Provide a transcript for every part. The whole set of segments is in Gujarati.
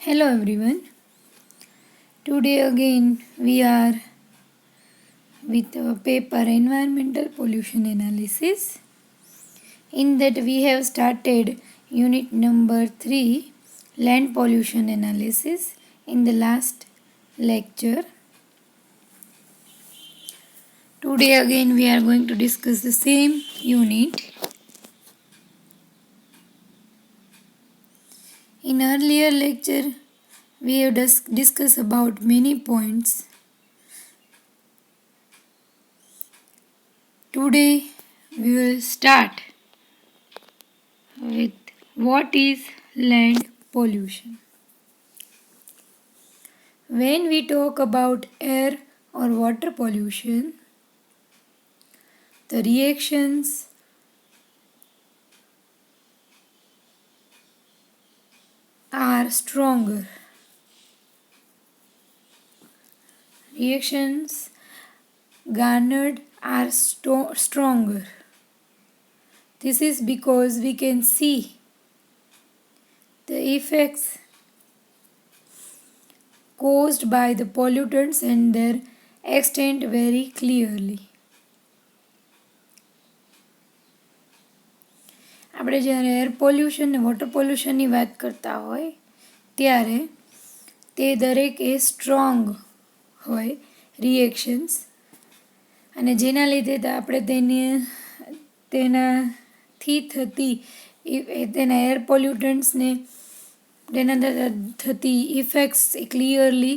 Hello everyone. Today again we are with a paper environmental pollution analysis. In that we have started unit number 3 land pollution analysis in the last lecture. Today again we are going to discuss the same unit. In earlier lecture we have discussed about many points. Today we will start with what is land pollution. When we talk about air or water pollution, the reactions are stronger. Reactions garnered are stronger. This is because we can see the effects caused by the pollutants and their extent very clearly. આપણે જ્યારે એર પોલ્યુશન ને વોટર પોલ્યુશનની વાત કરતા હોય ત્યારે તે દરેક એ સ્ટ્રોંગ હોય રિએક્શન્સ અને જેના લીધે આપણે તેનાથી થતી તેના એર પોલ્યુટન્ટ્સને તેના થતી ઇફેક્ટ્સ ક્લિયરલી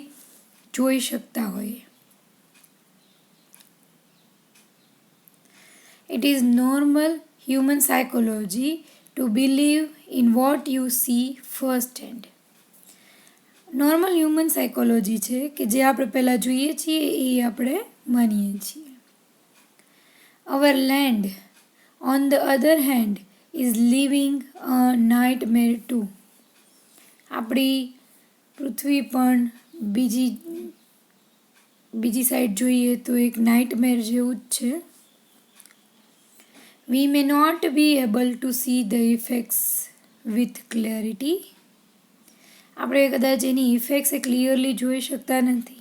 જોઈ શકતા હોઈએ. It is normal human psychology to believe in what you see first hand. Normal human psychology છે કે જે આપણે પહેલાં જોઈએ છીએ એ આપણે માનીએ છીએ. Our land on the other hand is living a nightmare too. આપણી પૃથ્વી પણ બીજી સાઈડ જોઈએ તો એક નાઇટમેર જેવું જ છે. We may not be able to see the effects with clarity. આપણે કદાચ એની ઇફેક્ટ્સ ક્લિયરલી જોઈ શકતા નથી.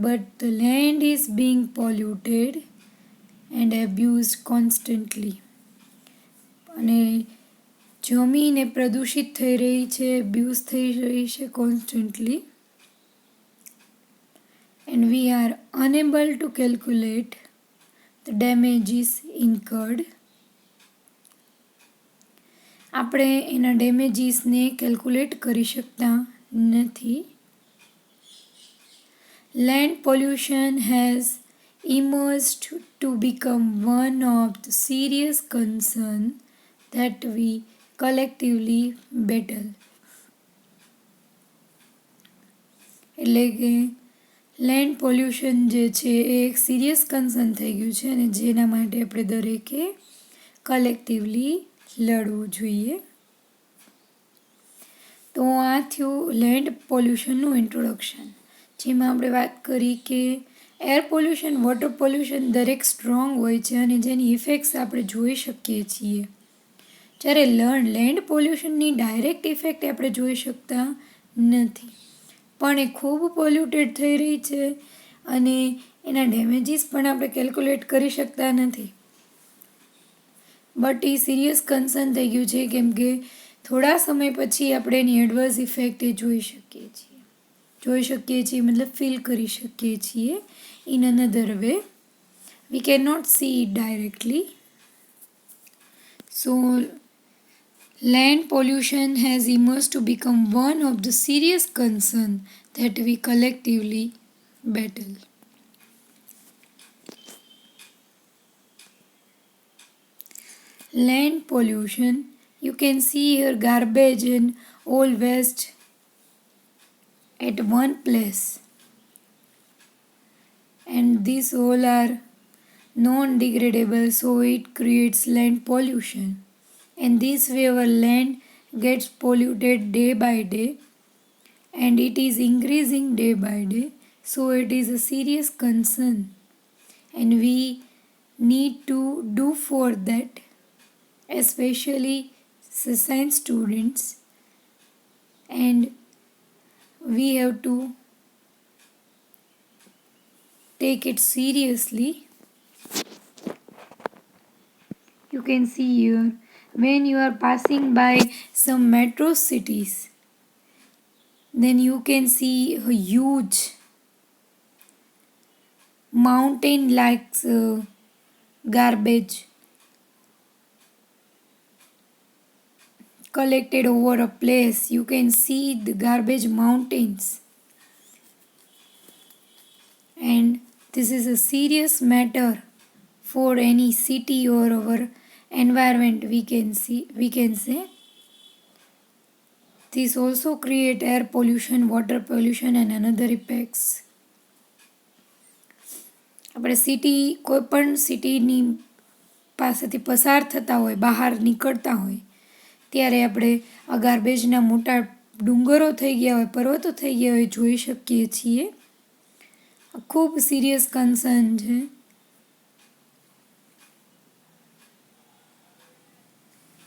But the land is being polluted and abused constantly. અને જમીન એ પ્રદૂષિત થઈ રહી છે, અબ્યુઝ થઈ રહી છે constantly. And we are unable to calculate the damages incurred. આપણે એના ડેમેજીસને કેલ્ક્યુલેટ કરી શકતા નથી. Land pollution has emerged to become one of the serious concerns that we collectively battle. એટલે કે લેન્ડ પોલ્યુશન જે છે એ એક સિરિયસ કન્સર્ન થઈ ગયું છે અને જેના માટે આપણે દરેકે કલેક્ટિવલી લડવું જોઈએ. તો આ થયું લેન્ડ પોલ્યુશનનું ઇન્ટ્રોડક્શન, જેમાં આપણે વાત કરી કે એર પોલ્યુશન, વોટર પોલ્યુશન દરેક સ્ટ્રોંગ હોય છે અને જેની ઇફેક્ટ્સ આપણે જોઈ શકીએ છીએ. જ્યારે લેન્ડ પોલ્યુશનની ડાયરેક્ટ ઇફેક્ટ આપણે જોઈ શકતા નથી, પણ એ ખૂબ પોલ્યુટેડ થઈ રહી છે અને એના ડેમેજીસ પણ આપણે કેલ્ક્યુલેટ કરી શકતા નથી. બટ એ સિરિયસ કન્સર્ન થઈ ગયું છે કેમ કે થોડા સમય પછી આપણે એની એડવર્સ ઇફેક્ટ એ જોઈ શકીએ મતલબ ફીલ કરી શકીએ છીએ in another way. We can not see it directly. So land pollution has emerged to become one of the serious concerns that we collectively battle. Land pollution, you can see here garbage and all waste at one place, and these all are non-degradable, so it creates land pollution. And this way our land gets polluted day by day and it is increasing day by day. So it is a serious concern and we need to do for that, especially science students and we have to take it seriously. You can see here, when you are passing by some metro cities, then you can see a huge mountain like garbage collected over a place. You can see the garbage mountains, and this is a serious matter for any city or our environment. We can say this also create air pollution, water pollution and another effects. આપણે કોઈ પણ સિટીની પાસેથી પસાર થતા હોય, બહાર નીકળતા હોય, ત્યારે આપણે આ ગાર્બેજના મોટા ડુંગરો થઈ ગયા હોય, પર્વતો થઈ ગયા હોય જોઈ શકીએ છીએ. ખૂબ સિરિયસ કન્સર્ન છે.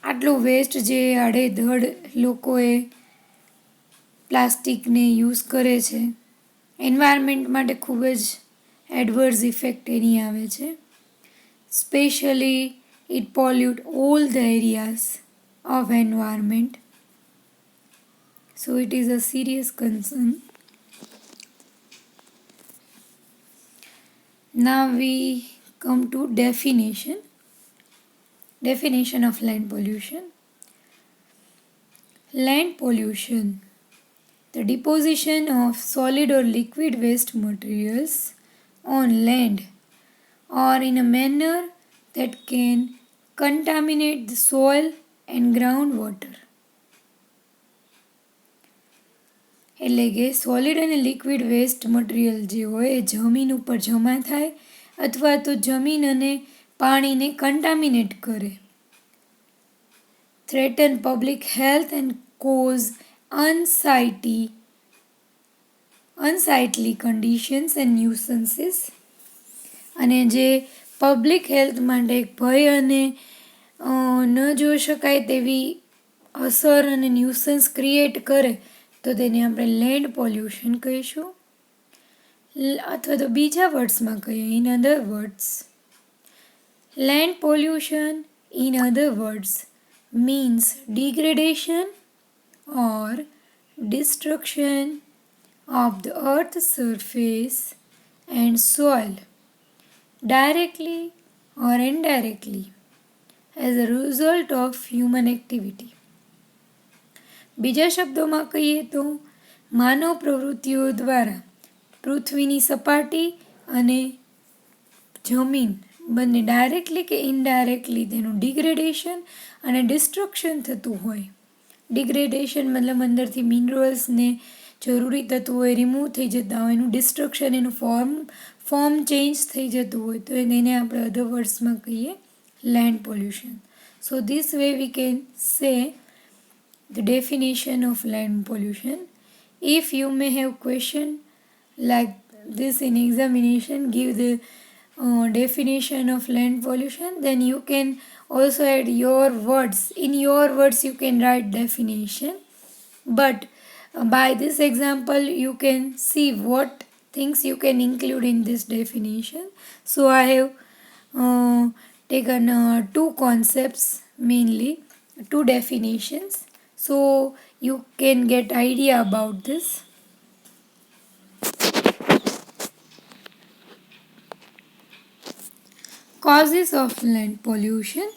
આટલું વેસ્ટ જે આડેધડ લોકોએ પ્લાસ્ટિકને યુઝ કરે છે, એન્વાયરમેન્ટ માટે ખૂબ જ એડવર્સ ઇફેક્ટ એની આવે છે. Specially it pollute all the areas of environment, so it is a serious concern. Now we come to definition of land pollution. Land pollution, the deposition of solid or liquid waste materials on land or in a manner that can contaminate the soil and groundwater. એટલે કે સોલિડ અને લિક્વિડ વેસ્ટ મટીરિયલ જે હોય એ જમીન ઉપર જમા થાય અથવા તો જમીન અને પાણીને કન્ટામિનેટ કરે. Threaten public health and cause unsightly conditions and nuisances, અને જે પબ્લિક હેલ્થ માટે એક ભય અને ન જોઈ શકાય તેવી અસર અને ન્યુસન્સ ક્રિએટ કરે તો તેને આપણે લેન્ડ પોલ્યુશન કહીશું. અથવા તો બીજા વર્ડ્સમાં કહીએ, in other words, land pollution in other words means degradation or destruction of the earth's surface and soil directly or indirectly as a result of human activity. બીજા શબ્દોમાં કહીએ તો માનવ પ્રવૃત્તિઓ દ્વારા પૃથ્વીની સપાટી અને જમીન બંને ડાયરેક્ટલી કે ઇનડાયરેક્ટલી તેનું ડિગ્રેડેશન અને ડિસ્ટ્રક્શન થતું હોય. ડિગ્રેડેશન મતલબ અંદરથી મિનરલ્સને જરૂરી તત્વો એ રિમૂવ થઈ જતા હોય, એનું ડિસ્ટ્રક્શન, એનું ફોર્મ ચેન્જ થઈ જતું હોય, તો એને આપણે અધર વર્ડ્સમાં કહીએ land pollution. So this way we can say the definition of land pollution. If you may have question like this in examination, give the definition of land pollution, then you can also add your words. In your words you can write definition, but by this example you can see what things you can include in this definition. So I have taken two concepts, mainly two definitions, so you can get idea about this. Causes of land pollution.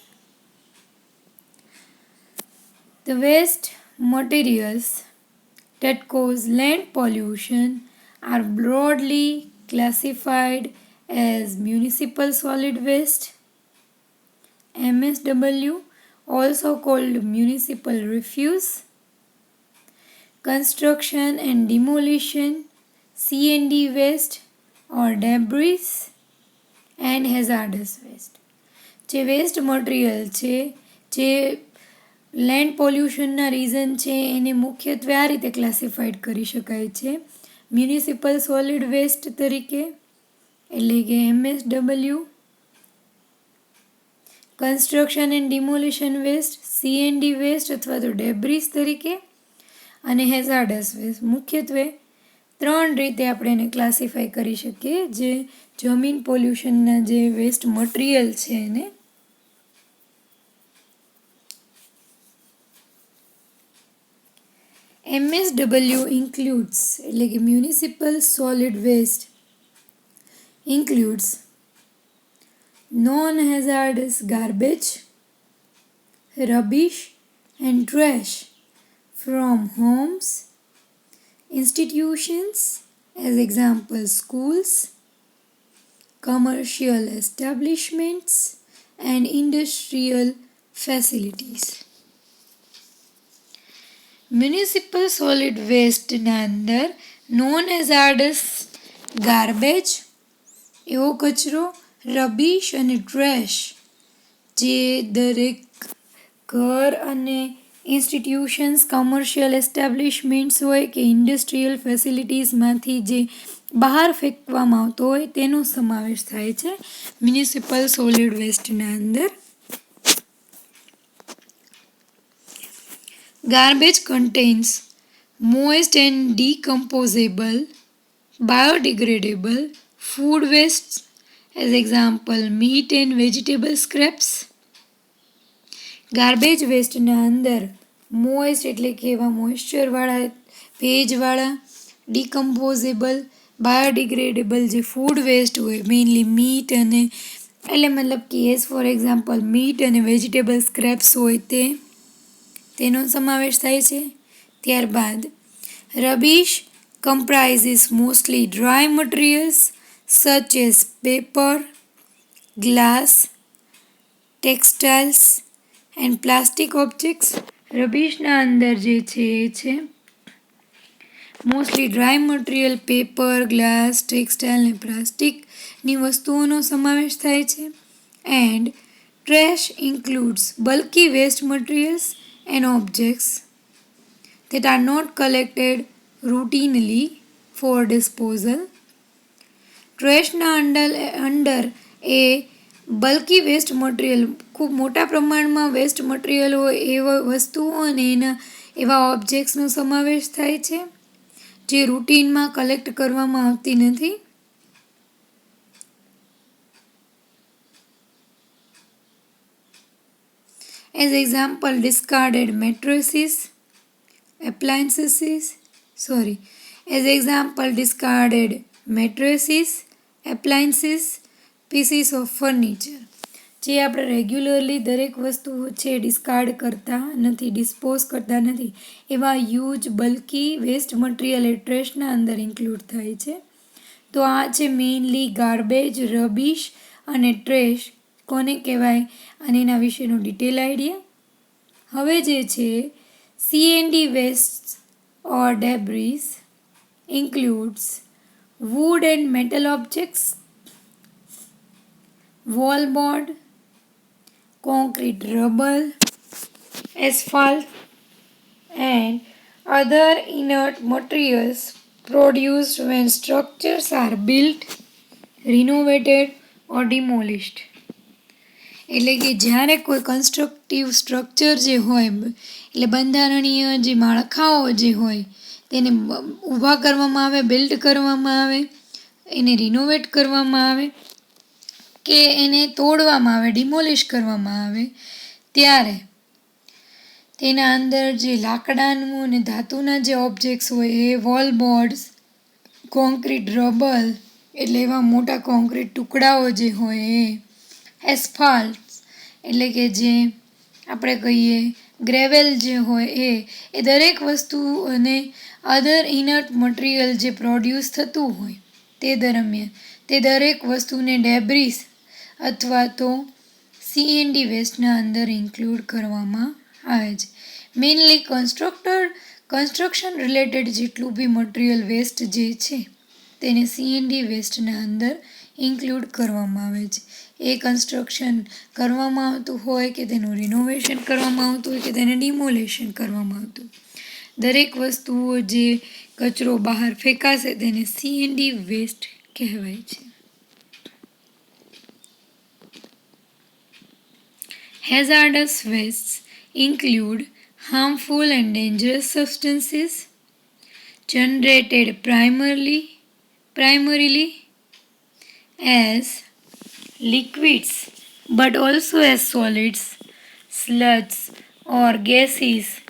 The waste materials that cause land pollution are broadly classified as municipal solid waste, MSW, also called municipal refuse, construction and demolition, C&D waste or debris, and hazardous waste. જે વેસ્ટ મટીરિયલ છે, જે લેન્ડ પોલ્યુશનના રીઝન છે, એને મુખ્યત્વે આ રીતે ક્લાસિફાઈડ કરી શકાય છે. મ્યુનિસિપલ સોલિડ વેસ્ટ તરીકે, એટલે કે MSW, construction and demolition waste, C&D waste અથવા તો ડેબ્રિસ તરીકે, અને હેઝાર્ડસ વેસ્ટ. મુખ્યત્વે 3 રીતે આપણે એને ક્લાસિફાઈ કરી શકીએ. જે જમીન પોલ્યુશનના જે વેસ્ટ મટીરિયલ છે એને MSW includes, એટલે કે municipal solid waste includes non-hazardous garbage, rubbish and trash from homes, institutions, as example schools, commercial establishments and industrial facilities. Municipal solid વેસ્ટના અંદર નોન હેઝાર્ડસ ગાર્બેજ એવો કચરો, રબીશ અને ટ્રેશ જે દરેક ઘર અને ઇન્સ્ટિટ્યુશન્સ, કમર્શિયલ એસ્ટાબ્લિશમેન્ટ્સ હોય કે ઇન્ડસ્ટ્રીયલ ફેસિલિટીઝમાંથી જે બહાર ફેંકવામાં આવતો હોય તેનો સમાવેશ થાય છે મ્યુનિસિપલ સોલિડ વેસ્ટના અંદર. Garbage contains moist and decomposable, biodegradable food wastes, as example meat and vegetable scraps. Garbage વેસ્ટના અંદર મોઇસ્ટ એટલે કે એવા મોઇશ્ચરવાળા, ભેજવાળા, ડિકમ્પોઝેબલ, બાયોડિગ્રેડેબલ જે ફૂડ વેસ્ટ હોય મેઇનલી મીટ અને એટલે મતલબ કે એઝ ફોર એક્ઝામ્પલ મીટ અને વેજીટેબલ સ્ક્રેપ્સ હોય તેનો સમાવેશ થાય છે. ત્યારબાદ rubbish comprises mostly dry materials such as paper, glass, textiles and plastic objects. રબીશના અંદર જે છે એ છે mostly dry material, paper, glass, textile અને પ્લાસ્ટિકની વસ્તુઓનો સમાવેશ થાય છે. And trash includes bulky waste materials and objects that are not collected routinely for disposal. ટ્રેશના અંદર એ બલ્કી વેસ્ટ મટીરિયલ, ખૂબ મોટા પ્રમાણમાં વેસ્ટ મટીરિયલ હોય એવા વસ્તુઓ અને એવા ઓબ્જેક્ટ્સનો સમાવેશ થાય છે જે રૂટીનમાં કલેક્ટ કરવામાં આવતી નથી. As example, discarded mattresses, appliances, pieces of furniture. જે આપણે રેગ્યુલરલી દરેક વસ્તુ છે ડિસ્કાર્ડ કરતા નથી, ડિસ્પોઝ કરતા નથી એવા હ્યુજ બલ્કી વેસ્ટ મટીરિયલ એ ટ્રેશના અંદર ઇન્ક્લુડ થાય છે. તો આ છે મેઇનલી ગાર્બેજ, રબીશ અને ટ્રેશ કોને કહેવાય અને એના વિશેનો ડિટેલ આઈડિયા. હવે જે છે C&D waste or debris includes wood and metal objects, wallboard, concrete rubble, asphalt and other inert materials produced when structures are built, renovated or demolished. એટલે કે જ્યારે કોઈ કન્સ્ટ્રક્ટિવ સ્ટ્રક્ચર જે હોય એટલે બંધારણીય જે માળખાઓ જે હોય તેને ઊભા કરવામાં આવે, બિલ્ડ કરવામાં આવે, એને રિનોવેટ કરવામાં આવે કે એને તોડવામાં આવે, ડિમોલિશ કરવામાં આવે ત્યારે તેના અંદર જે લાકડાનું અને ધાતુના જે ઓબ્જેક્ટ્સ હોય એ વોલ બોર્ડ્સ, કોન્ક્રીટ રબલ એટલે એવા મોટા કોન્ક્રીટ ટુકડાઓ જે હોય એ, એસ્ફાલ્ટ એટલે કે જે આપણે કહીએ ગ્રેવેલ જે હોય એ દરેક વસ્તુ અને અધર ઇનર્ટ મટીરિયલ જે પ્રોડ્યુસ થતું હોય તે દરમિયાન તે દરેક વસ્તુને ડેબ્રીસ અથવા તો C&D વેસ્ટના અંદર ઇન્ક્લુડ કરવામાં આવે છે. મેઇનલી કન્સ્ટ્રક્શન રિલેટેડ જેટલું બી મટીરિયલ વેસ્ટ જે છે તેને C&D વેસ્ટના અંદર ઇન્ક્લુડ કરવામાં આવે છે. એ કન્સ્ટ્રક્શન કરવામાં આવતું હોય કે તેનું રિનોવેશન કરવામાં આવતું હોય કે તેને ડિમોલેશન કરવામાં આવતું, દરેક વસ્તુઓ જે કચરો બહાર ફેંકાશે તેને C&D વેસ્ટ કહેવાય છે. Hazardous wastes include harmful and dangerous substances generated primarily as liquids but also as solids, slugs, or gases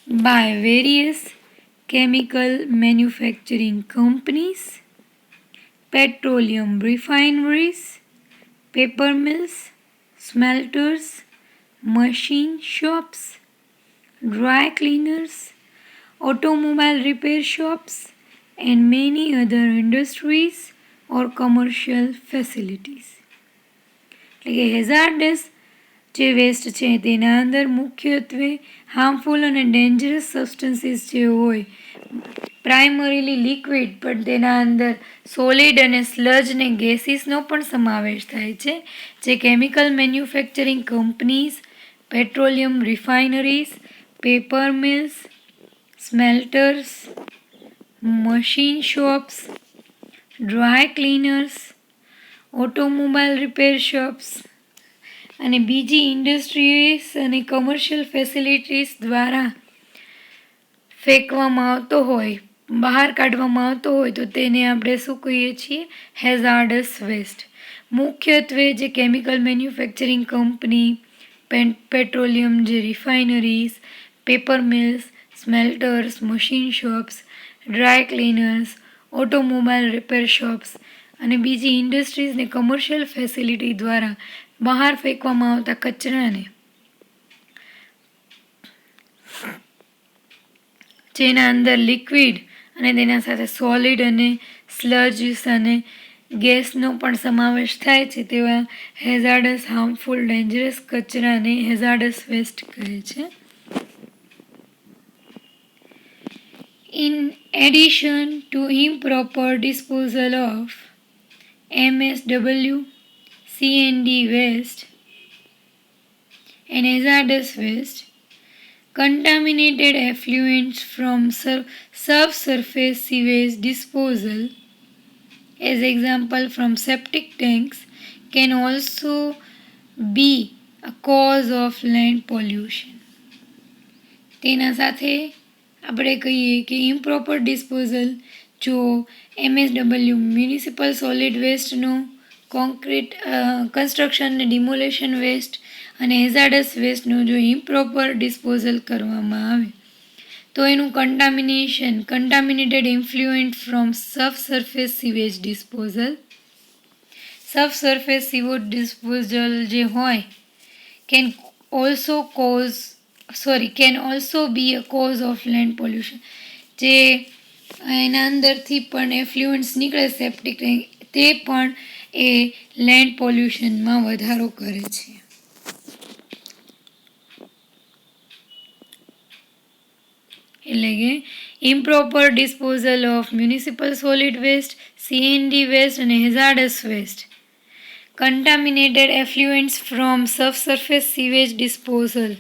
by various chemical manufacturing companies, petroleum refineries, paper mills, smelters, machine shops, dry cleaners, automobile repair shops, and many other industries or commercial facilities. એટલે કે હેઝાર્ડસ જે વેસ્ટ છે તેના અંદર મુખ્યત્વે હાર્મફુલ અને ડેન્જરસ સબસ્ટન્સીસ જે હોય પ્રાઇમરીલી લિક્વિડ પણ તેના અંદર સોલિડ અને સ્લજ ને ગેસીસનો પણ સમાવેશ થાય છે જે chemical manufacturing companies, petroleum refineries, paper mills, smelters, machine shops, dry cleaners, automobile repair shops અને બીજી ઇન્ડસ્ટ્રીઝ અને કમર્શિયલ ફેસિલિટીઝ દ્વારા ફેંકવામાં આવતો હોય, બહાર કાઢવામાં આવતો હોય તો તેને આપણે શું કહીએ છીએ? Hazardous waste. મુખ્યત્વે જે કેમિકલ મેન્યુફેક્ચરિંગ કંપની, પેટ્રોલિયમ જે refineries, paper mills, smelters, machine shops, dry cleaners, automobile repair shops અને બીજી ઇન્ડસ્ટ્રીઝ ને કમર્શિયલ ફેસિલિટી દ્વારા બહાર ફેંકવામાં આવતા કચરાને જેના અંદર લિક્વિડ અને તેના સાથે સોલિડ અને સ્લજીસ અને ગેસનો પણ સમાવેશ થાય છે તેવા હેઝાર્ડસ, હાર્મફુલ, ડેન્જરસ કચરાને હેઝાર્ડસ વેસ્ટ કહે છે. In addition to improper disposal of MSW, CND waste and hazardous waste, contaminated effluents from subsurface sewage disposal, as example from septic tanks, can also be a cause of land pollution. તેના સાથે આપણે કહીએ કે ઇમ્પ્રોપર ડિસ્પોઝલ જો MSW મ્યુનિસિપલ સોલિડ વેસ્ટનો, કોન્ક્રીટ કન્સ્ટ્રક્શન ને ડિમોલેશન વેસ્ટ અને હેઝાર્ડસ વેસ્ટનું જો ઇમ્પ્રોપર ડિસ્પોઝલ કરવામાં આવે તો એનું contaminated influent from subsurface sewage disposal. Subsurface sewage disposal જે હોય can also be a cause of land pollution. જે એના અંદરથી પણ એફ્લુએન્ટ્સ નીકળે સેપ્ટિક તે પણ એ લેન્ડ પોલ્યુશનમાં વધારો કરે છે. એટલે કે improper disposal of municipal solid waste, CND waste અને hazardous waste, contaminated effluents from subsurface sewage disposal,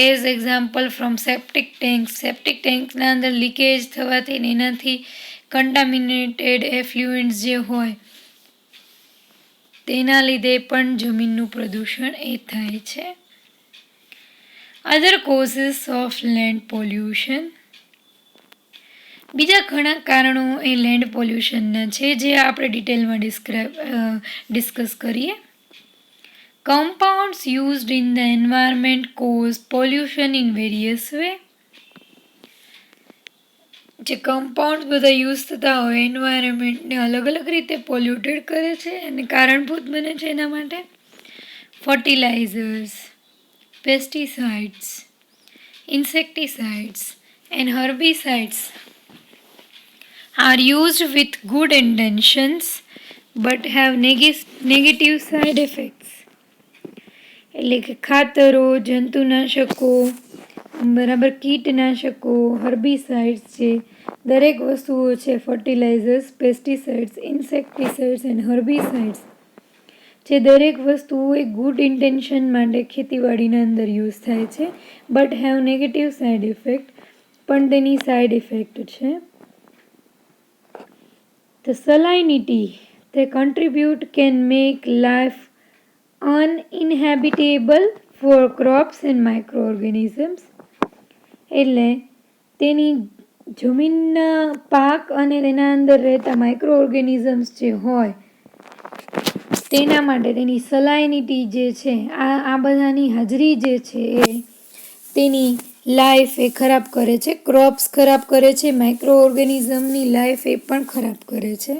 as example from septic ટેન્ક્સના અંદર લીકેજ થવાથી એનાથી કન્ટામિનેટેડ એફ્લુએન્ટ્સ જે હોય તેના લીધે પણ જમીનનું પ્રદૂષણ એ થાય છે. અધર કોઝિસ ઓફ લેન્ડ પોલ્યુશન, બીજા ઘણા કારણો એ લેન્ડ પોલ્યુશનના છે જે આપણે ડિટેલમાં ડિસ્કસ કરીએ. Compounds used in the environment cause pollution in various way. જે કમ્પાઉન્ડ બધા યુઝ થતા હોય એન્વાયરમેન્ટને અલગ અલગ રીતે પોલ્યુટેડ કરે છે અને કારણભૂત બને છે એના માટે. Fertilisers, pesticides, insecticides and herbicides are used with good intentions but have negative side effects. એટલે કે ખાતરો, જંતુનાશકો, બરાબર કીટનાશકો, હર્બિસાઇડ્સ છે, દરેક વસ્તુઓ છે ફર્ટિલાઇઝર્સ, પેસ્ટિસાઇડ્સ, ઇન્સેક્ટિસાઇડ્સ એન્ડ હર્બિસાઇડ્સ જે દરેક વસ્તુઓ એક ગુડ ઇન્ટેન્શન માટે ખેતીવાડીના અંદર યુઝ થાય છે but have negative side effect, પણ તેની સાઇડ ઇફેક્ટ છે. The salinity they contribute can make life uninhabitable for crops and microorganisms, એટલે તેની જમીનના પાક અને તેના અંદર રહેતા માઇક્રો ઓર્ગેનિઝમ્સ જે હોય તેના માટે તેની સલાઇનિટી જે છે, આ બધાની હાજરી જે છે એ તેની લાઈફ એ ખરાબ કરે છે, ક્રોપ્સ ખરાબ કરે છે, માઇક્રો ઓર્ગેનિઝમની લાઈફ એ પણ ખરાબ કરે છે.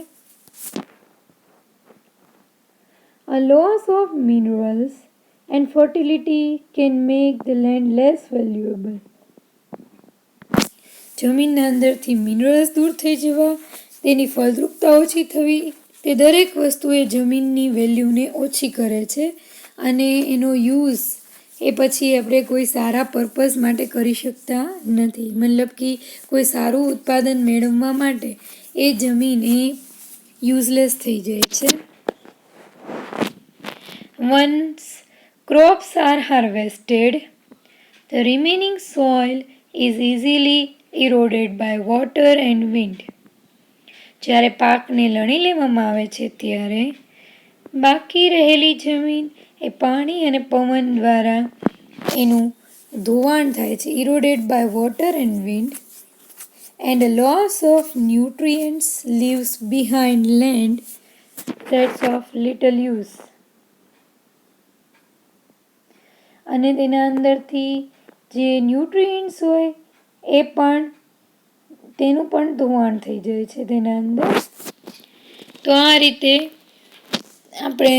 A loss of minerals and fertility can make the land less valuable. જમીનના અંદરથી મિનરલ્સ દૂર થઈ જવા, તેની ફળદ્રુપતા ઓછી થવી, તે દરેક વસ્તુ એ જમીનની વેલ્યુને ઓછી કરે છે અને એનો યુઝ એ પછી આપણે કોઈ સારા પર્પઝ માટે કરી શકતા નથી. મતલબ કે કોઈ સારું ઉત્પાદન મેળવવા માટે એ જમીન એ યુઝલેસ થઈ જાય છે. Once crops are harvested, the remaining soil is easily eroded by water and wind. જ્યારે પાકને લણી લેવામાં આવે છે ત્યારે બાકી રહેલી જમીન એ પાણી અને પવન દ્વારા એનું ધોવાણ થાય છે. Eroded by water and wind, and a loss of nutrients leaves behind land that's of little use. અને તેના અંદરથી જે ન્યુટ્રિયન્ટ્સ હોય એ પણ તેનું પણ ધોવાણ થઈ જાય છે તેના અંદર. તો આ રીતે આપણે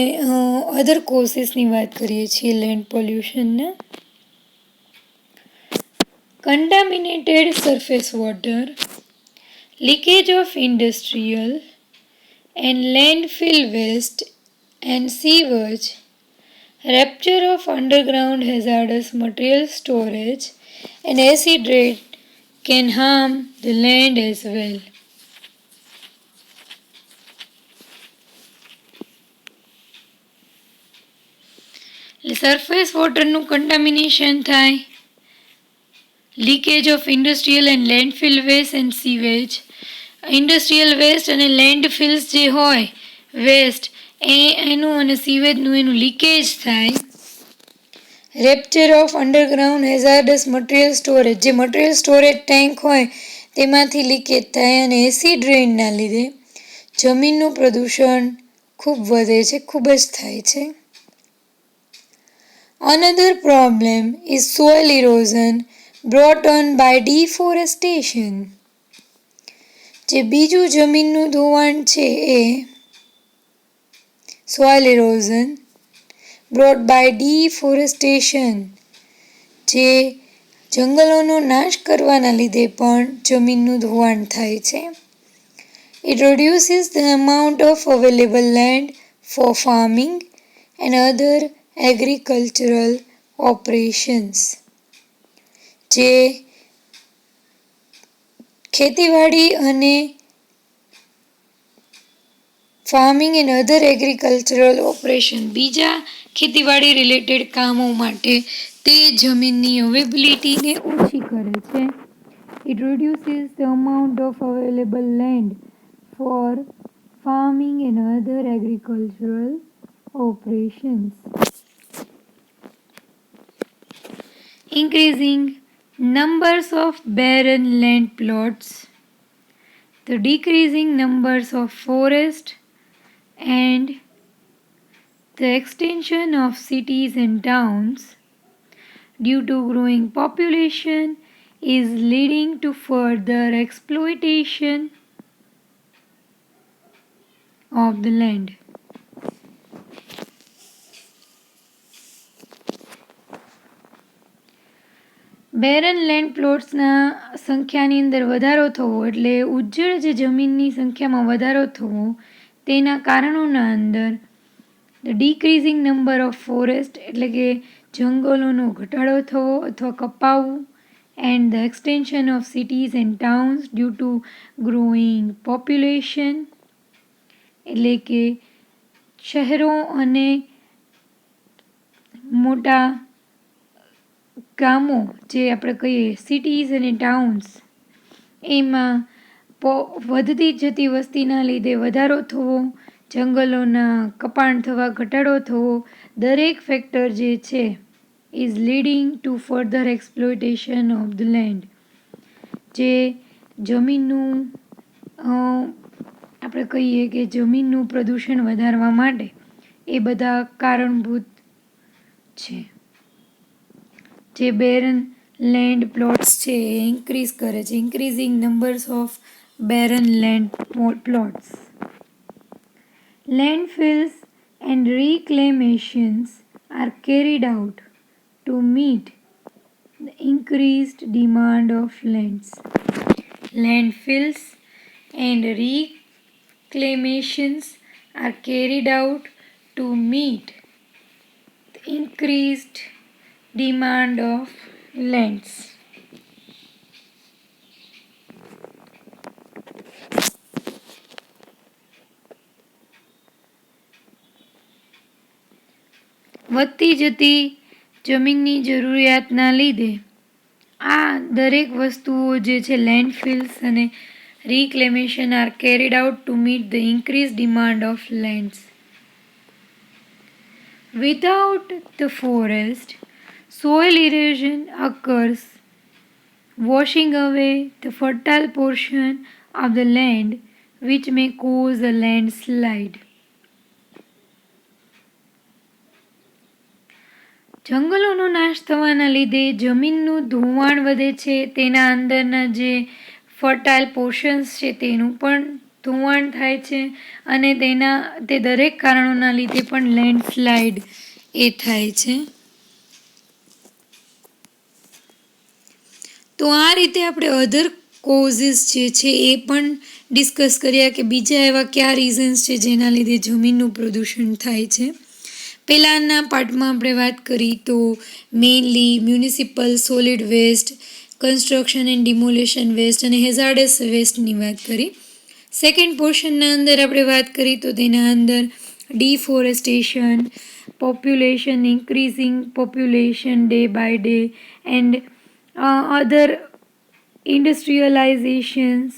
અધર કોઝિસની વાત કરીએ છીએ લેન્ડ પોલ્યુશનના. Contaminated surface water, leakage of industrial and landfill waste and sewage, rapture of underground hazardous material storage and acid rain can harm the land as well. Surface વોટરનું કન્ટામિનેશન થાય, leakage of industrial and landfill waste and sewage, industrial waste અને લેન્ડફિલ્સ જે હોય વેસ્ટ એનું અને સીવેજનું એનું લીકેજ થાય. Rupture of underground hazardous material storage, જે મટીરિયલ સ્ટોરેજ ટેન્ક હોય તેમાંથી લીકેજ થાય, અને એસિડ રેઇનના લીધે જમીનનું પ્રદૂષણ ખૂબ વધે છે, ખૂબ જ થાય છે. Another problem is soil erosion brought on by deforestation. જે બીજું જમીનનું ધોવાણ છે એ soil erosion brought by deforestation, જે જંગલોનો નાશ કરવાના લીધે પણ જમીનનું ધોવાણ થાય છે. It reduces the amount of available land for farming and other agricultural operations. જે ખેતીવાડી અને farming and other agricultural operation, બીજા ખેતીવાડી રિલેટેડ કામો માટે તે જમીનની અવેબિલિટીને ઓછી કરે છે. It reduces the amount of available land for farming and other agricultural operations. Increasing numbers of barren land plots, the decreasing numbers of forest and the extension of cities and towns due to growing population is leading to further exploitation of the land. Barren land પ્લોટ્સના સંખ્યાની અંદર વધારો થવો, એટલે ઉજ્જડ જે જમીનની સંખ્યામાં વધારો થવો, તેના કારણોના અંદર the decreasing number of forest, એટલે કે જંગલોનો ઘટાડો થવો અથવા કપાવવું, and the extension of cities and towns due to growing population, એટલે કે શહેરો અને મોટા ગામો જે આપણે કહીએ સિટીઝ અને ટાઉન્સ, એમાં વધતી જતી વસ્તીના લીધે વધારો થવો, જંગલોના કપાણ થવા, ઘટાડો થવો, દરેક ફેક્ટર જે છે is leading to further exploitation of the land. જે જમીનનું આપણે કહીએ કે જમીનનું પ્રદૂષણ વધારવા માટે એ બધા કારણભૂત છે. જે બેરન લેન્ડ પ્લોટ્સ છે એ ઇન્ક્રીઝ કરે છે. Increasing numbers of barren land plots. Landfills and reclamations are carried out to meet the increased demand of lands. Landfills and reclamations are carried out to meet the increased demand of lands. વધતી જતી જમીનની જરૂરિયાતના લીધે આ દરેક વસ્તુઓ જે છે લેન્ડફિલ્સ અને reclamation are carried out to meet the increased demand of lands. Without the forest, soil erosion occurs, washing away the fertile portion of the land, which may cause a landslide. જંગલોનો નાશ થવાના લીધે જમીનનું ધોવાણ વધે છે. તેના અંદરના જે ફર્ટાઇલ પોર્શન્સ છે તેનું પણ ધોવાણ થાય છે અને તે દરેક કારણોના લીધે પણ લેન્ડસ્લાઇડ એ થાય છે. તો આ રીતે આપણે અધર કોઝિસ જે છે એ પણ ડિસ્કસ કર્યા કે બીજા એવા કયા રીઝન્સ છે જેના લીધે જમીનનું પ્રદૂષણ થાય છે. પહેલાંના પાર્ટમાં આપણે વાત કરી તો mainly municipal solid waste, construction and demolition waste અને હેઝાર્ડસ વેસ્ટની વાત કરી. સેકન્ડ પોર્શનના અંદર આપણે વાત કરી તો તેના અંદર deforestation, population increasing, population day by day and other industrializations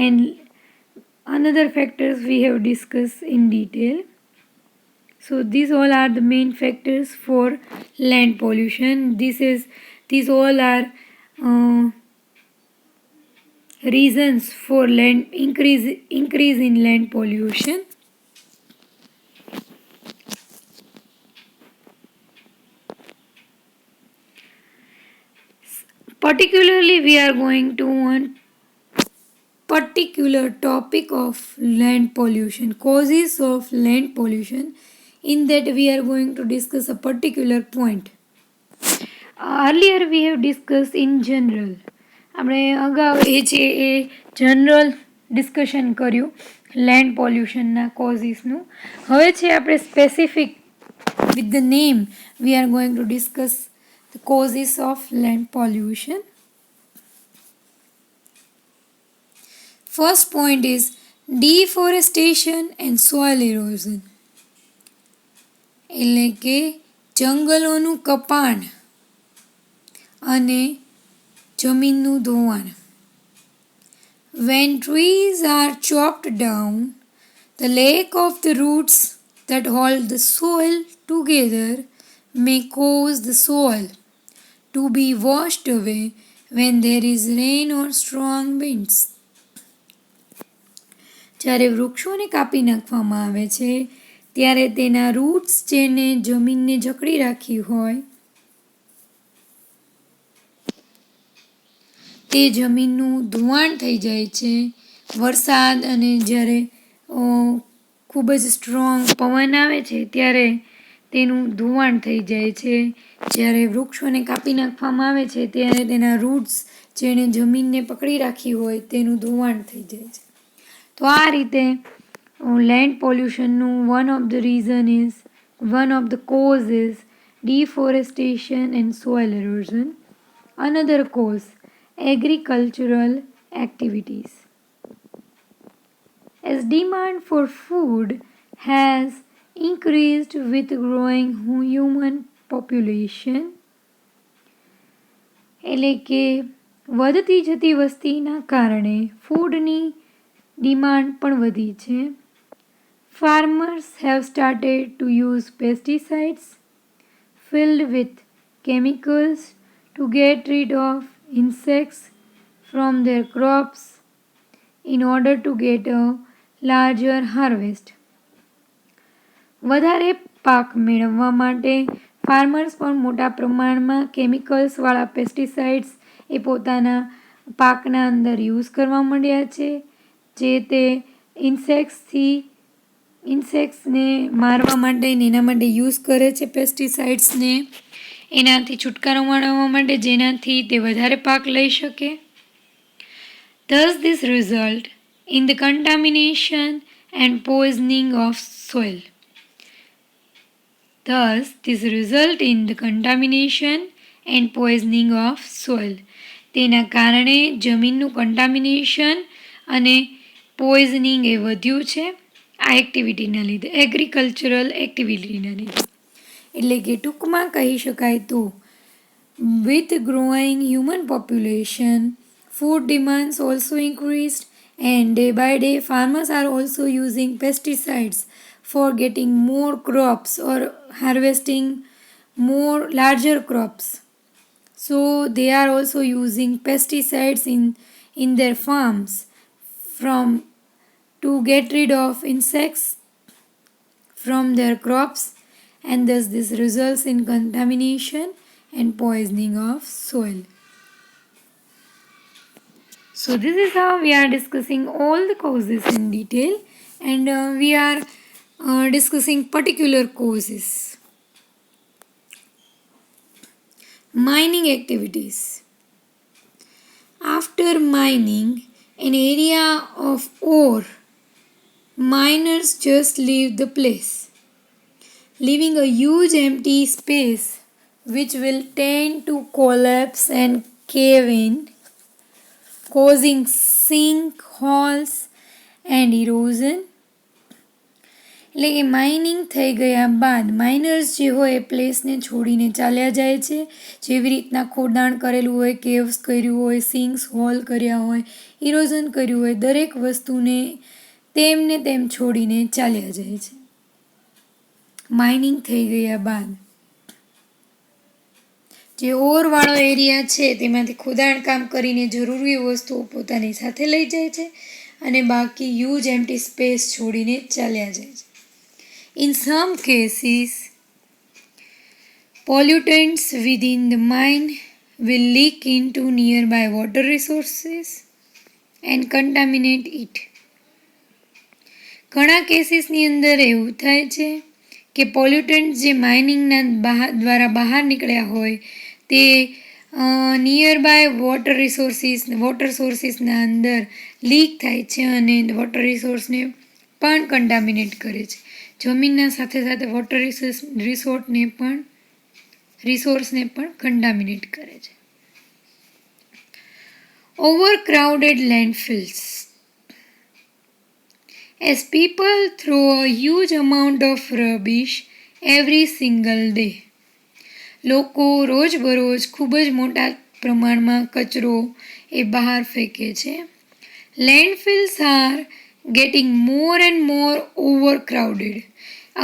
and another factors we have discussed in detail. So these all are the main factors for land pollution. These all are reasons for land increase in land pollution. Particularly, we are going to one particular topic of land pollution, causes of land pollution. In that, we are going to discuss a particular point. Earlier, we have discussed in general. આપણે અગાઉ એ જનરલ ડિસ્કશન કર્યું લેન્ડ પોલ્યુશનના કોઝિસનું. હવે છે આપણે specific with the name we are going to discuss the causes of land pollution. First point is deforestation and soil erosion. એટલે કે જંગલોનું કપાણ અને જમીનનું ધોવાણ. When trees are chopped down, the lack of the roots that hold the soil together may cause the soil to be washed away when there is rain or strong winds. જ્યારે વૃક્ષોને કાપી નાખવામાં આવે છે ત્યારે તેના રૂટ્સ જેને જમીનને જકડી રાખી હોય તે જમીનનું ધોવાણ થઈ જાય છે. વરસાદ અને જ્યારે ખૂબ જ સ્ટ્રોંગ પવન આવે છે ત્યારે તેનું ધોવાણ થઈ જાય છે. જ્યારે વૃક્ષોને કાપી નાખવામાં આવે છે ત્યારે તેના રૂટ્સ જેણે જમીનને પકડી રાખી હોય તેનું ધોવાણ થઈ જાય છે. તો આ રીતે લેન્ડ પોલ્યુશનનું one of the cause is deforestation and soil erosion. Another cause, agricultural activities. As demand for food has increased with growing human population, એટલે કે વધતી જતી વસ્તીના કારણે ફૂડની ડિમાન્ડ પણ વધી છે. Farmers have started to use pesticides filled with chemicals to get rid of insects from their crops in order to get a larger harvest. વધારે પાક મેળવવા માટે ફાર્મર્સ પણ મોટા પ્રમાણમાં કેમિકલ્સવાળા પેસ્ટિસાઇડ્સ એ પોતાના પાકના અંદર યુઝ કરવા માંડ્યા છે, જે તે ઇન્સેક્ટ્સને મારવા માટે એના માટે યુઝ કરે છે પેસ્ટિસાઇડ્સને, એનાથી છુટકારો મેળવવા માટે, જેનાથી તે વધારે પાક લઈ શકે. Thus this result in the contamination and poisoning of soil. Thus this result in the contamination and poisoning of soil. તેના કારણે જમીનનું કન્ટામિનેશન અને પોઈઝનિંગ એ વધ્યું છે આ એક્ટિવિટીના લીધે, એગ્રીકલ્ચરલ એક્ટિવિટીના લીધે. એટલે કે ટૂંકમાં કહી શકાય તો with growing human population, food demands also increased, and day by day farmers are also using pesticides for getting more crops or harvesting more larger crops. So they are also using pesticides in their farms to get rid of insects from their crops, and thus this results in contamination and poisoning of soil. So this is how we are discussing all the causes in detail, and we are discussing particular causes. Mining activities. After mining an area of ore, miners just leave the place, leaving a huge empty space which will tend to collapse and cave in, causing sinkholes and erosion. એટલે કે માઇનિંગ થઈ ગયા બાદ માઇનર્સ જે હોય એ પ્લેસને છોડીને ચાલ્યા જાય છે. જેવી રીતના ખોદાણ કરેલું હોય, કેવ્સ કર્યું હોય, સિંક્સ હોલ કર્યા હોય, ઇરોઝન કર્યું હોય, દરેક વસ્તુને તેમને તેમ છોડીને ચાલ્યા જાય છે માઇનિંગ થઈ ગયા બાદ. જે ઓરવાળો એરિયા છે તેમાંથી ખોદાણ કામ કરીને જરૂરી વસ્તુઓ પોતાની સાથે લઈ જાય છે અને બાકી હ્યુજ એમ્પ્ટી સ્પેસ છોડીને ચાલ્યા જાય છે. In some cases, pollutants within the mine will leak into nearby water resources and contaminate it. ઘણા કેસીસની અંદર એવું થાય છે કે પોલ્યુટન્ટ જે માઇનિંગના દ્વારા બહાર નીકળ્યા હોય તે નિયરબાય વોટર સોર્સિસના અંદર લીક થાય છે અને વોટર રિસોર્સને પણ કન્ટામિનેટ કરે છે. જમીનના સાથે સાથે વોટર રિસોર્સને પણ કન્ટામિનેટ કરે છે. Overcrowded landfills. As people throw a huge amount of rubbish every single day. લોકો રોજબરોજ ખૂબ જ મોટા પ્રમાણમાં કચરો એ બહાર ફેંકે છે. Landfills are getting more and more overcrowded.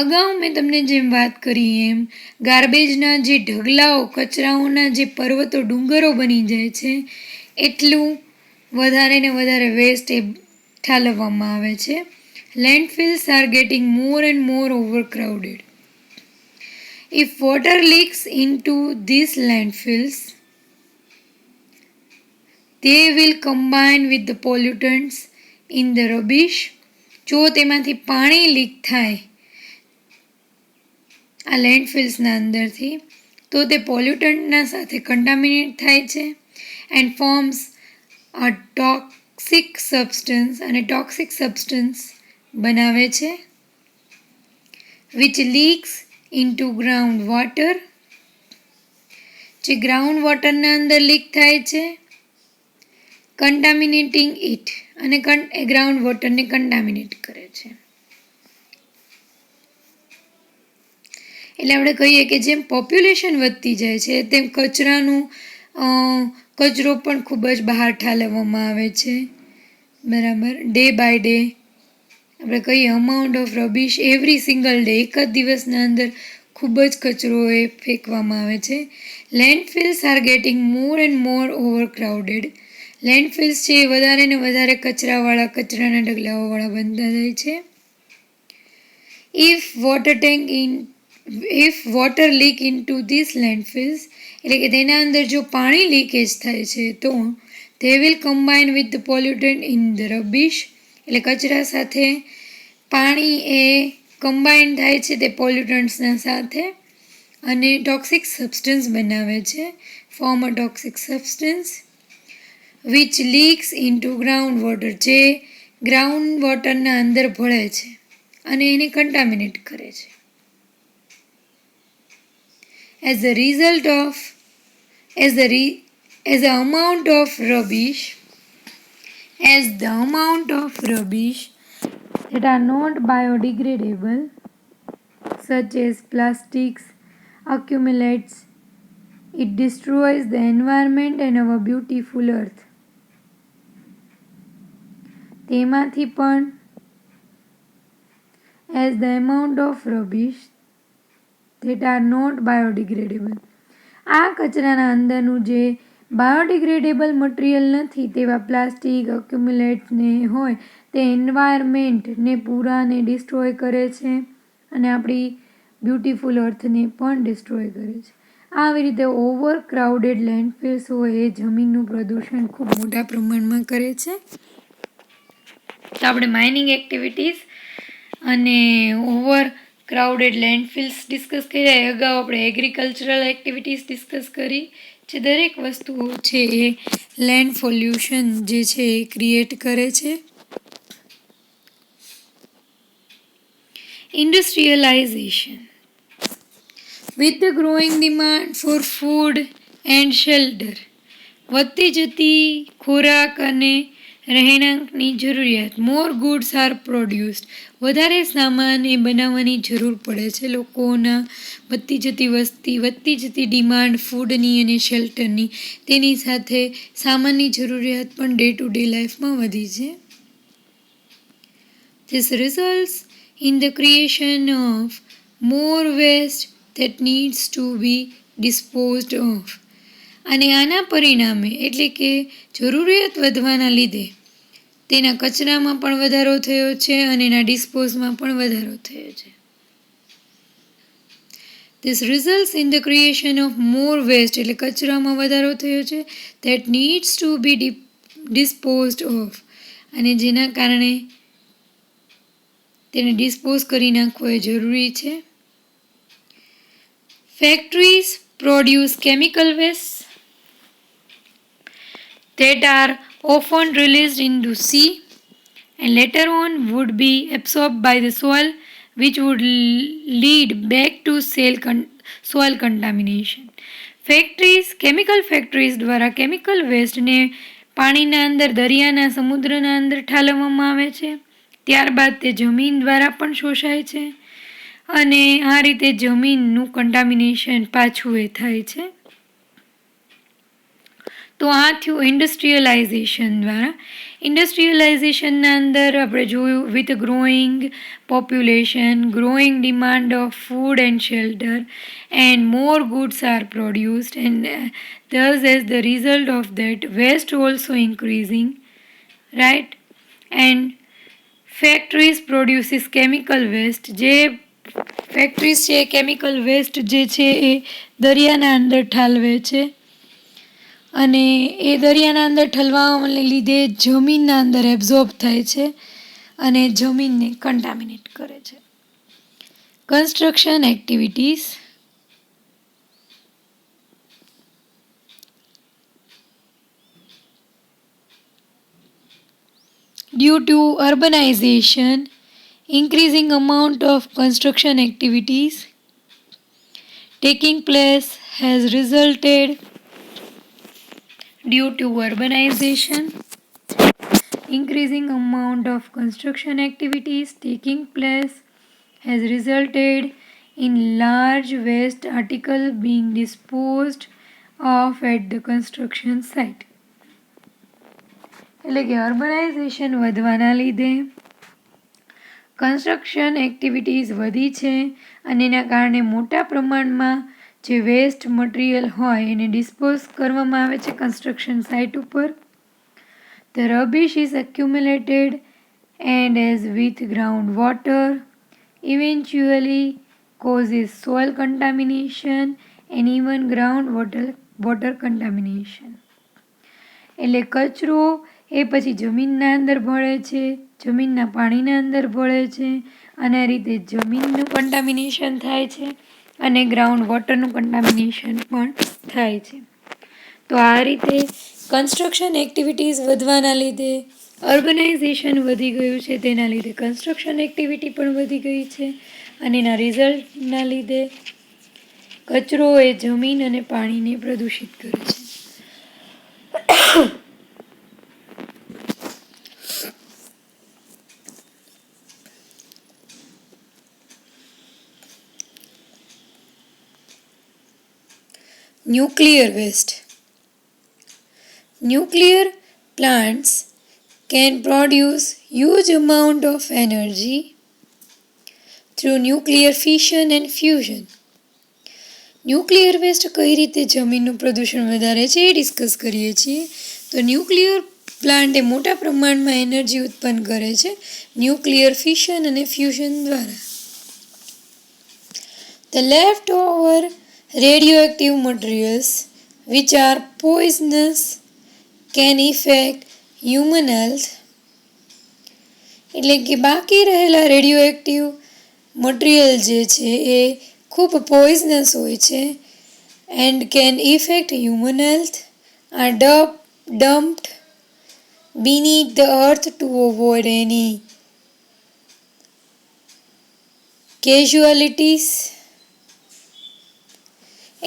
અગાઉ મેં તમને જેમ વાત કરી એમ ગાર્બેજના જે ઢગલાઓ, કચરાઓના જે પર્વતો, ડુંગરો બની જાય છે એટલું વધારે ને વધારે વેસ્ટ એ ઠાલવવામાં આવે છે. Landfills are getting more and more overcrowded. If water leaks into these landfills, they will combine with the pollutants in the rubbish. જો તેમાંથી પાણી લીક થાય આ લેન્ડફિલ્સના અંદરથી તો તે પોલ્યુટન્ટના સાથે કન્ટામિનેટ થાય છે and forms a toxic substance અને ટોક્સિક સબસ્ટન્સ બનાવે છે which leaks into ground water, જે ગ્રાઉન્ડ વોટરના અંદર લીક થાય છે કન્ટામિનેટિંગ ઇટ અને ગ્રાઉન્ડ વોટરને કન્ટામિનેટ કરે છે. એટલે આપણે કહીએ કે જેમ પોપ્યુલેશન વધતી જાય છે તેમ કચરો પણ ખૂબ જ બહાર ઠાલવવામાં આવે છે. બરાબર, ડે બાય ડે આપણે કહીએ amount of rubbish every single day, એક જ દિવસના અંદર ખૂબ જ કચરો એ ફેંકવામાં આવે છે. Landfills are getting more and more overcrowded. Landfills છે એ વધારે ને વધારે કચરાના ઢગલાઓવાળા બનતા જાય છે. If water leak into this landfills, એટલે કે તેના અંદર જો પાણી લીકેજ થાય છે તો they will combine with the pollutant in the rubbish, એટલે કચરા સાથે પાણી એ કમ્બાઈન થાય છે તે પોલ્યુટન્ટ્સના સાથે અને ટોક્સિક સબસ્ટન્સ બનાવે છે, form a toxic substance which leaks into ground water, જે ગ્રાઉન્ડ વોટરના અંદર ભળે છે અને એને કન્ટામિનેટ કરે છે. As the amount of rubbish that are not biodegradable, such as plastics, accumulates, it destroys the environment and our beautiful earth. તેમાંથી પણ as the amount of rubbish that are not biodegradable, આ કચરાના અંદરનું જે બાયોડિગ્રેડેબલ મટીરિયલ નથી તેવા પ્લાસ્ટિક અક્યુમ્યુલેટ્સને હોય તે એન્વાયરમેન્ટને પૂરાને ડિસ્ટ્રોય કરે છે અને આપણી બ્યુટિફુલ અર્થને પણ ડિસ્ટ્રોય કરે છે. આવી રીતે ઓવર ક્રાઉડેડ લેન્ડફિલ્સ હોય એ જમીનનું પ્રદૂષણ ખૂબ મોટા પ્રમાણમાં કરે છે. તો આપણે માઇનિંગ એક્ટિવિટીઝ અને ઓવર ક્રાઉડેડ લેન્ડફિલ્સ ડિસ્કસ કર્યા. અગાઉ આપણે એગ્રીકલ્ચરલ એક્ટિવિટીઝ ડિસ્કસ કરી. જે દરેક વસ્તુઓ છે એ લેન્ડ પોલ્યુશન જે છે એ ક્રિએટ કરે છે. Industrialisation. With the growing demand for food and shelter, વધતી જતી ખોરાક અને રહેણાંકની જરૂરિયાત, મોર ગુડ્સ આર પ્રોડ્યુસ્ડ, વધારે સામાન એ બનાવવાની જરૂર પડે છે. લોકોના વધતી જતી વસ્તી, વધતી જતી ડિમાન્ડ ફૂડની અને શેલ્ટરની, તેની સાથે સામાનની જરૂરિયાત પણ ડે ટુ ડે લાઈફમાં વધી છે. This results in the creation of more waste that needs to be disposed of. અને આના પરિણામે એટલે કે જરૂરિયાત વધવાના લીધે તેના કચરામાં પણ વધારો થયો છે અને એના ડિસ્પોઝમાં પણ વધારો થયો છે. This results in the creation of more waste, એટલે કચરામાં વધારો થયો છે, that needs to be disposed of, અને જેના કારણે તેને ડિસ્પોઝ કરી નાખવો એ જરૂરી છે. Factories produce chemical waste that are often released into sea and later on would be absorbed by the soil, which would lead back to soil contamination. Chemical factories દ્વારા કેમિકલ વેસ્ટને પાણીના અંદર, દરિયાના, સમુદ્રના અંદર ઠાલવવામાં આવે છે. ત્યારબાદ તે જમીન દ્વારા પણ શોષાય છે અને આ રીતે જમીનનું કન્ટામિનેશન પાછું એ થાય છે. તો આ થયું ઇન્ડસ્ટ્રીયલાઇઝેશન દ્વારા. ઇન્ડસ્ટ્રીયલાઇઝેશનના અંદર આપણે જોયું with growing population, growing demand of food and shelter and more goods are produced and thus as the result of that waste also increasing, right? And factories produces chemical waste, જે ફેક્ટરીઝ છે કેમિકલ વેસ્ટ જે છે એ દરિયાના અંદર ઠાલવે છે અને એ દરિયાના અંદર ઠલવાને લીધે જમીનના અંદર એબ્ઝોર્બ થાય છે અને જમીનને કન્ટામિનેટ કરે છે. Construction activities. Due to urbanization, increasing amount of construction activities taking place has resulted. Due to urbanization, increasing amount of construction activities taking place has resulted in large waste article being disposed of at the construction site. એટલે કે અર્બનાઇઝેશન વધવાના લીધે કન્સ્ટ્રક્શન એક્ટિવિટીઝ વધી છે અને એના કારણે મોટા પ્રમાણમાં જે વેસ્ટ મટીરિયલ હોય એને ડિસ્પોઝ કરવામાં આવે છે કન્સ્ટ્રક્શન સાઇટ ઉપર. The rubbish is accumulated and as with groundwater eventually causes soil contamination and even water contamination. એટલે કચરો એ પછી જમીનના અંદર ભળે છે, જમીનના પાણીના અંદર ભળે છે અને આ રીતે જમીનનું કન્ટામિનેશન થાય છે અને ગ્રાઉન્ડ વોટરનું કન્ટામિનેશન પણ થાય છે. તો આ રીતે કન્સ્ટ્રક્શન એક્ટિવિટીઝ વધવાના લીધે અર્બનાઇઝેશન વધી ગયું છે, તેના લીધે કન્સ્ટ્રક્શન એક્ટિવિટી પણ વધી ગઈ છે અને એના રિઝલ્ટના લીધે કચરો એ જમીન અને પાણીને પ્રદૂષિત કરે છે. Nuclear waste. Nuclear plants can produce huge amount of energy through nuclear fission and fusion. Nuclear waste કઈ રીતે જમીનનું પ્રદૂષણ વધારે છે એ ડિસ્કસ કરીએ છીએ. તો ન્યુક્લિયર પ્લાન્ટ એ મોટા પ્રમાણમાં એનર્જી ઉત્પન્ન કરે છે ન્યુક્લિયર ફિશન અને ફ્યુઝન દ્વારા. The leftover radioactive materials which are poisonous can affect human health. એટલે કે બાકી રહેલા રેડિયોએક્ટિવ મટીરિયલ જે છે એ ખૂબ પોઈઝનસ હોય છે and can effect human health, are dumped beneath the earth to avoid any casualties.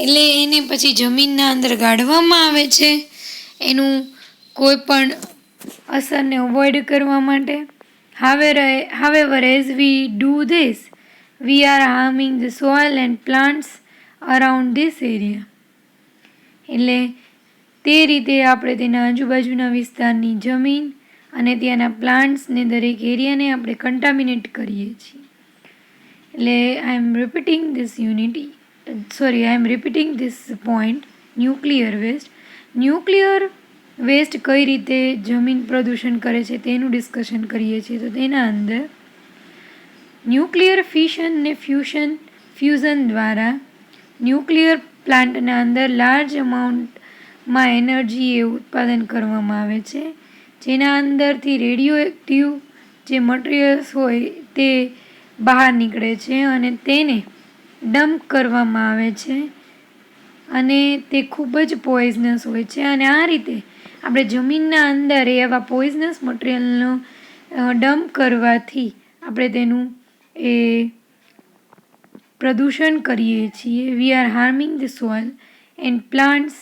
એટલે એને પછી જમીનના અંદર ગાળવામાં આવે છે એનું કોઈ પણ અસરને અવોઇડ કરવા માટે. However, as we do this, we are harming the soil and plants around this area. એટલે તે રીતે આપણે તેના આજુબાજુના વિસ્તારની જમીન અને ત્યાંના પ્લાન્ટ્સને દરેક એરિયાને આપણે કન્ટામિનેટ કરીએ છીએ. એટલે I am repeating this point. Nuclear waste. Nuclear waste કઈ રીતે જમીન પ્રદૂષણ કરે છે તેનું ડિસ્કશન કરીએ છીએ. તો તેના અંદર ન્યુક્લિયર ફિશન ને ફ્યુઝન દ્વારા ન્યુક્લિયર પ્લાન્ટના અંદર લાર્જ અમાઉન્ટમાં એનર્જી એ ઉત્પાદન કરવામાં આવે છે જેના અંદરથી રેડિયોએક્ટિવ જે મટીરિયલ્સ હોય તે બહાર નીકળે છે અને તેને ડમ્પ કરવામાં આવે છે અને તે ખૂબ જ પોઈઝનસ હોય છે અને આ રીતે આપણે જમીનના અંદર એવા પોઈઝનસ મટીરિયલનો ડમ્પ કરવાથી આપણે તેનું એ પ્રદૂષણ કરીએ છીએ. We are harming the soil and plants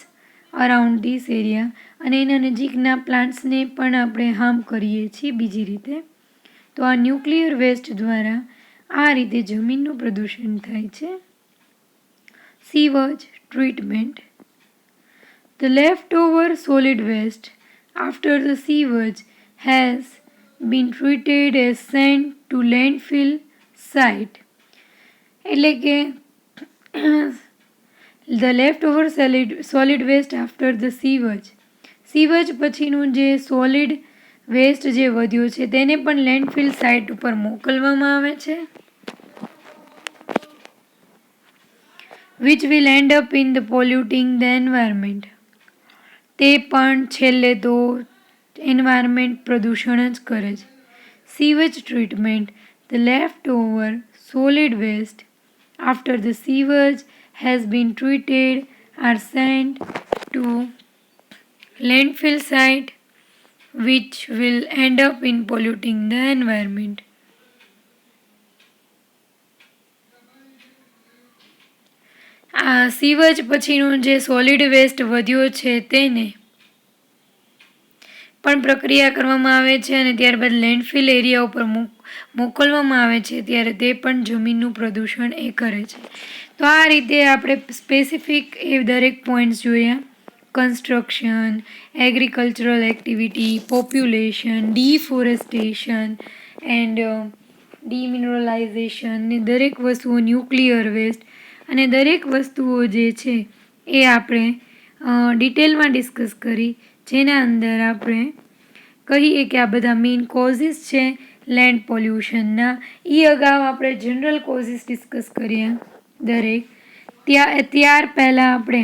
around this area અને એના નજીકના પ્લાન્ટ્સને પણ આપણે હાર્મ કરીએ છીએ બીજી રીતે. તો આ ન્યુક્લિયર વેસ્ટ દ્વારા આ રીતે જમીનનું પ્રદૂષણ થાય છે. Sewage treatment. The leftover solid waste after the sewage has been treated as sent to landfill site. એટલે કે the leftover solid waste after the sewage પછીનું જે સોલિડ વેસ્ટ જે વધ્યો છે તેને પણ લેન્ડફિલ સાઇટ ઉપર મોકલવામાં આવે છે which will end up in the polluting the environment. તે પણ છેલ્લે તો એન્વાયરમેન્ટ પ્રદૂષણ જ કરે છે. Sewage treatment. The leftover solid waste after the sewage has been treated are sent to landfill site which will end up in polluting the environment. આ સીવજ પછીનું જે સોલિડ વેસ્ટ વધ્યો છે તેને પણ પ્રક્રિયા કરવામાં આવે છે અને ત્યારબાદ લેન્ડફિલ એરિયા ઉપર મોકલવામાં આવે છે ત્યારે તે પણ જમીનનું પ્રદૂષણ એ કરે છે. તો આ રીતે આપણે સ્પેસિફિક એ દરેક પોઈન્ટ્સ જોયા. Construction, agricultural activity, population, deforestation and demineralisation ને દરેક વસ્તુઓ, ન્યુક્લિયર વેસ્ટ અને દરેક વસ્તુઓ જે છે એ આપણે ડિટેલમાં ડિસ્કસ કરી, જેના અંદર આપણે કહીએ કે આ બધા મેઇન કોઝિસ છે લેન્ડ પોલ્યુશનના. એ અગાઉ આપણે જનરલ કોઝિસ ડિસ્કસ કર્યા દરેક. ત્યાર પહેલાં આપણે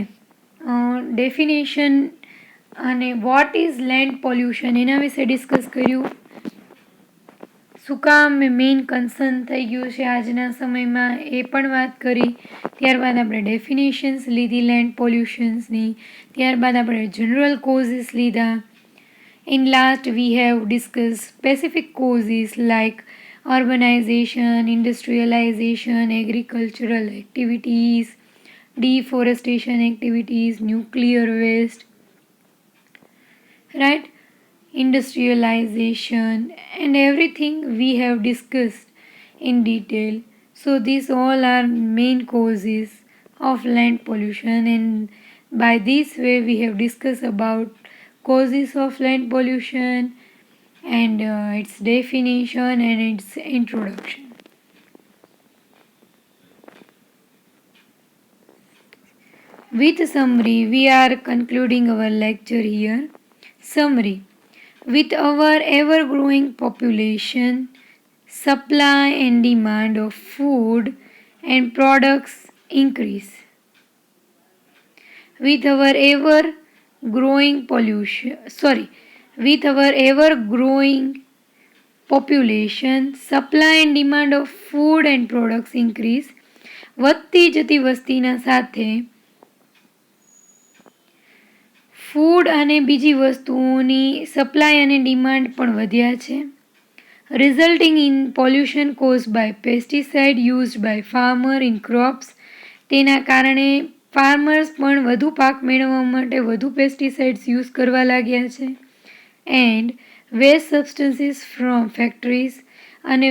ડેફિનેશન અને વોટ ઇઝ લેન્ડ પોલ્યુશન એના વિશે ડિસ્કસ કર્યું. શું કામ મેઇન કન્સર્ન થઈ ગયું છે આજના સમયમાં એ પણ વાત કરી. ત્યારબાદ આપણે ડેફિનેશન્સ લીધી લેન્ડ પોલ્યુશન્સની. ત્યારબાદ આપણે જનરલ કોઝિસ લીધા. In last we have discussed specific causes like urbanization, industrialization, agricultural activities, deforestation activities, nuclear waste, right? Industrialization and everything we have discussed in detail. So these all are main causes of land pollution, and by this way we have discussed about causes of land pollution and its definition and its introduction. With summary, we are concluding our lecture here. Summary: with our ever-growing population, supply and demand of food and products increase. With our ever-growing population, supply and demand of food and products increase. વધતી જતી વસ્તીના સાથે ફૂડ અને બીજી વસ્તુઓની સપ્લાય અને ડિમાન્ડ પણ વધ્યા છે. Resulting in pollution cause by pesticide used by farmer in crops. તેના કારણે ફાર્મર્સ પણ વધુ પાક મેળવવા માટે વધુ પેસ્ટિસાઇડ્સ યુઝ કરવા લાગ્યા છે. And waste substances from factories, અને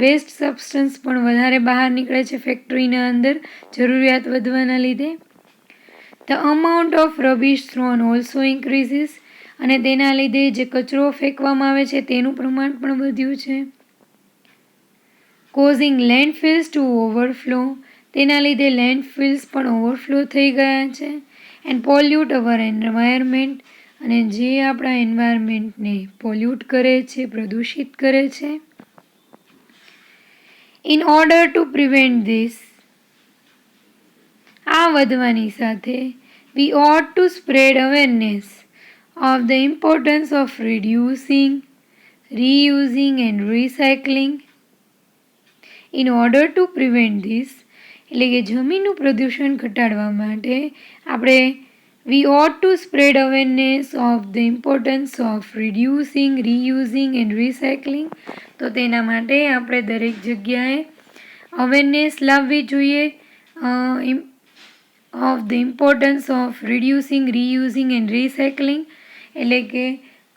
વેસ્ટ સબસ્ટન્સ પણ વધારે બહાર નીકળે છે ફેક્ટરીના અંદર જરૂરિયાત વધવાના લીધે. The amount of રબિશ thrown also ઇન્ક્રીઝીસ, અને તેના લીધે જે કચરો ફેંકવામાં આવે છે તેનું પ્રમાણ પણ વધ્યું છે. કોઝિંગ લેન્ડફિલ્સ ટુ ઓવરફ્લો, તેના લીધે લેન્ડફિલ્સ પણ ઓવરફ્લો થઈ ગયા છે. એન્ડ પોલ્યુટ અવર એન્વાયરમેન્ટ, અને જે આપણા એન્વાયરમેન્ટને પોલ્યુટ કરે છે, પ્રદૂષિત કરે છે. In order to prevent this, આ વધવાની સાથે we ought to spread awareness of the importance of reducing, reusing and recycling. In order to prevent this, એટલે કે જમીનનું પ્રદૂષણ ઘટાડવા માટે આપણે we ought to spread awareness of the importance of reducing, reusing and recycling. તો તેના માટે આપણે દરેક જગ્યાએ અવેરનેસ લાવવી જોઈએ of the importance of reducing, reusing and recycling. એટલે કે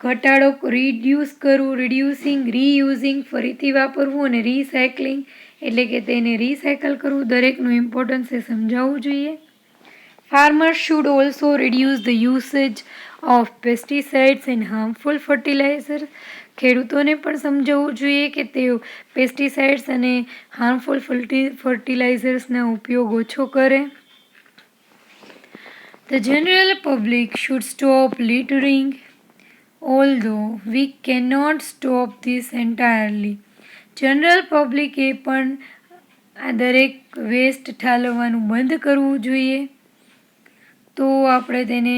ઘટાડો, રિડ્યુસ કરવું, રિડ્યુસિંગ, રીયુઝિંગ ફરીથી વાપરવું, અને રીસાયકલિંગ એટલે કે તેને રીસાયકલ કરવું. દરેકનું ઇમ્પોર્ટન્સ એ સમજાવવું જોઈએ. Farmers should also reduce the usage of pesticides and harmful fertilisers. ખેડૂતોને પણ સમજાવવું જોઈએ કે તેઓ પેસ્ટિસાઇડ્સ અને હાર્મફુલ ફર્ટિલાઇઝર્સના ઉપયોગ ઓછો કરે. The general public should stop littering, although we cannot stop this entirely. General પબ્લિકે પણ આ દરેક વેસ્ટ ઠાલવવાનું બંધ કરવું જોઈએ, તો આપણે તેને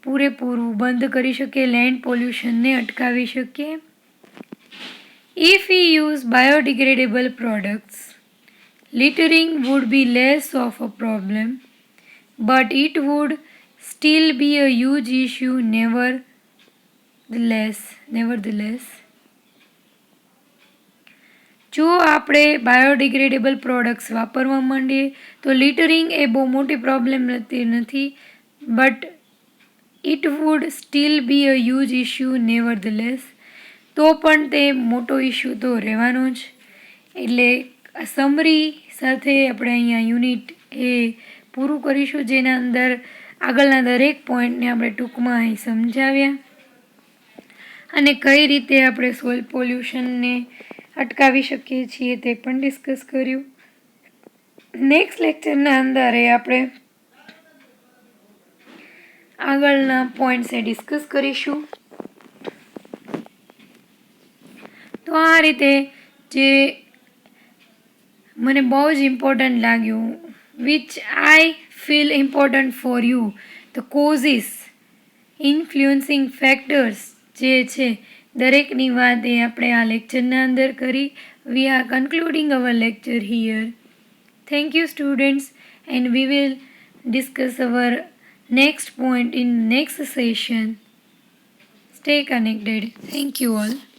પૂરેપૂરું બંધ કરી શકીએ, લેન્ડ પોલ્યુશનને અટકાવી શકીએ. If we use biodegradable products, littering would be less of a problem, but it would still be a huge issue nevertheless. જો આપણે બાયોડિગ્રેડેબલ પ્રોડક્ટ્સ વાપરવા માંડીએ તો લિટરિંગ એ બહુ મોટી પ્રોબ્લેમ નથી, but it would still be a huge issue nevertheless. તો પણ તે મોટો ઇશ્યુ તો રહેવાનો જ. એટલે સમરી સાથે આપણે અહીંયા યુનિટ એ પૂરું કરીશું, જેના અંદર આગળના દરેક પોઈન્ટને આપણે ટૂંકમાં અહીં સમજાવ્યા અને કઈ રીતે આપણે સોઇલ પોલ્યુશનને અટકાવી શકીએ છીએ તે પણ ડિસ્કસ કર્યું. નેક્સ્ટ લેક્ચરના અંદર આપણે આગળના પોઈન્ટ્સ ડિસ્કસ કરીશું. તો આ રીતે જે મને બહુ જ ઇમ્પોર્ટન્ટ લાગ્યું, which I feel important for you, the causes, influencing factors જે છે દરેકની વાત આપણે આ લેક્ચરના અંદર કરી. We are concluding our lecture here. Thank you students, and we will discuss our next point in next session. Stay connected. Thank you all.